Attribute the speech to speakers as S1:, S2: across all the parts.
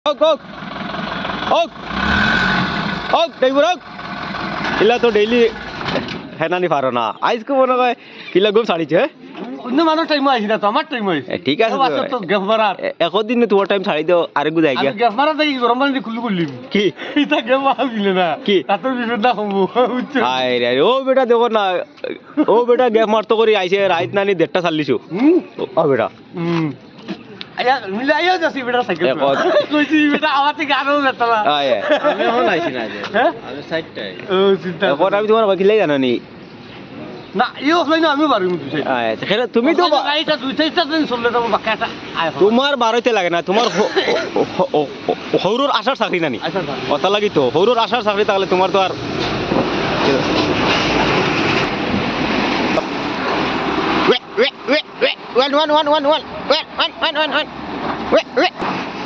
S1: হোক হোক হোক হোক ড্রাইভার হোক ইলা তো ডেইলি হেনানি পারো না আজকে মনে হয় কিলা গুম ছাড়িছে
S2: অন্য মানুষ টাইম আইছি না তো আমার টাইম হইছে
S1: ঠিক আছে
S2: তো গ্যাপ মারার
S1: একদিন তোমার টাইম ছাড়ি দাও আরেকু যাই
S2: আমি গ্যাপ মারা দেখি গরম পানি খুলু করলি
S1: কি
S2: এটা গ্যাপ মারা দিলে না
S1: কি
S2: তাতে বিপদ না হবো বুঝছো
S1: আয় রে ও বেটা দেখো না ও বেটা গ্যাপ মারতো করে আইছে রাইত নানি 1:30 চালিছো ও বেটা
S2: আয়া মিলাইয়া যাসি বেটা সাইকেল কইছি বেটা আমার থেকে আরো বেতলা
S1: আয়
S3: আমি এখন আইছি না যে
S2: হ্যাঁ
S3: আমি সাইডটাই
S2: ও চিন্তা
S1: এখন আমি তোমার কিলাই জানো নি
S2: না ইও অফলাইন আমি পারি মুই তুই
S1: আয় সেখানে তুমি তো
S2: গাড়িটা দুই চারটা দিন চললে তো বাকি একটা
S1: তোমার বারোতে লাগে না তোমার হৌরুর আশার চাকরি নানি
S2: আচ্ছা
S1: কথা লাগি তো হৌরুর আশার চাকরি তাহলে তোমার তো আর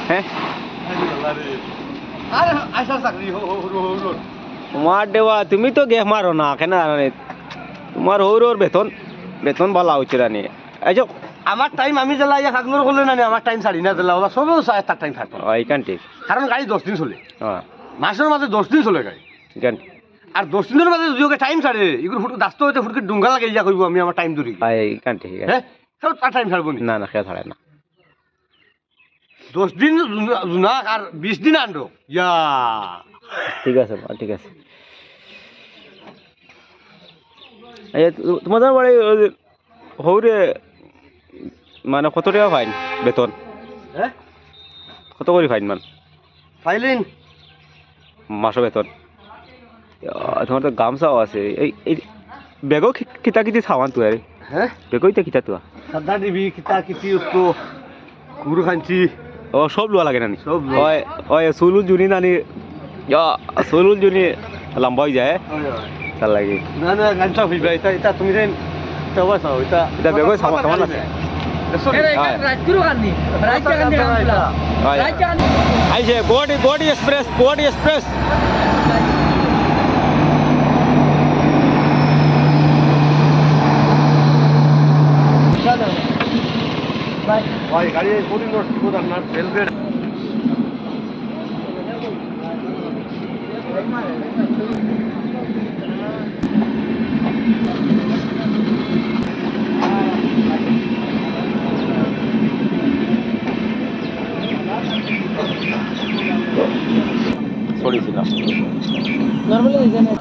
S1: হ্যাঁ
S2: আরে আশা চাকরি
S1: তোমার দেওয়া তুমি তো গেম মারো না কেন তোমার হৌরুর বেতন বেতন বলা হচ্ছে রানি আচ্ছা
S2: আমার টাইম আমি জ্বালা ইয়া কাগনোর করলে না আমার টাইম ছাড়ি না জ্বালা ওরা সবেও চায় তার টাইম থাকতো
S1: এইখান ঠিক
S2: কারণ গাড়ি 10 দিন চলে
S1: হ্যাঁ
S2: মাসের মাঝে 10 দিন চলে গাড়ি
S1: এইখান
S2: আর 10 দিনের মাঝে যদি টাইম ছাড়ে এগুলো ফুট দাস্ত হইতে ফুটকে ডুঙ্গা লাগে ইয়া কইব আমি আমার টাইম ধরি
S1: এইখান ঠিক
S2: হ্যাঁ সব তার টাইম ছাড়বো নি
S1: না না খেয়ে ছাড়ে না
S2: 10 দিন জুনা আর 20 দিন আন্ডো ইয়া
S1: ঠিক আছে ঠিক আছে তোমাদের বাড়ি হৌরে মানে কত টাকা ফাইন বেতন
S2: হ্যাঁ
S1: কত করে ফাইন মান
S2: ফাইলিন
S1: মাসো বেতন তোমার তো গামছাও আছে এই এই বেগও কিতা কিতি সামান তো আরে
S2: হ্যাঁ
S1: বেগই তো কিতা তো
S2: সাদা দিবি কিতা কিতি উত্তো কুরু খানছি
S1: ও সব লোয়া লাগে নানি
S2: সব
S1: ওই ওই সুলুল জুনি নানি সুলুল জুনি লম্বা হয়ে যায় তার লাগে
S2: না না গানটা হইবা এটা এটা তুমি যেন এটা বাসাও এটা
S1: এটা বেগই সামান আছে আইছে বডি এক্সপ্রেস
S2: ভাই গাড়ি কোন নোট কোদার না রেলওয়ে
S1: ছড়িয়েছিলাম
S4: Normally, isn't it?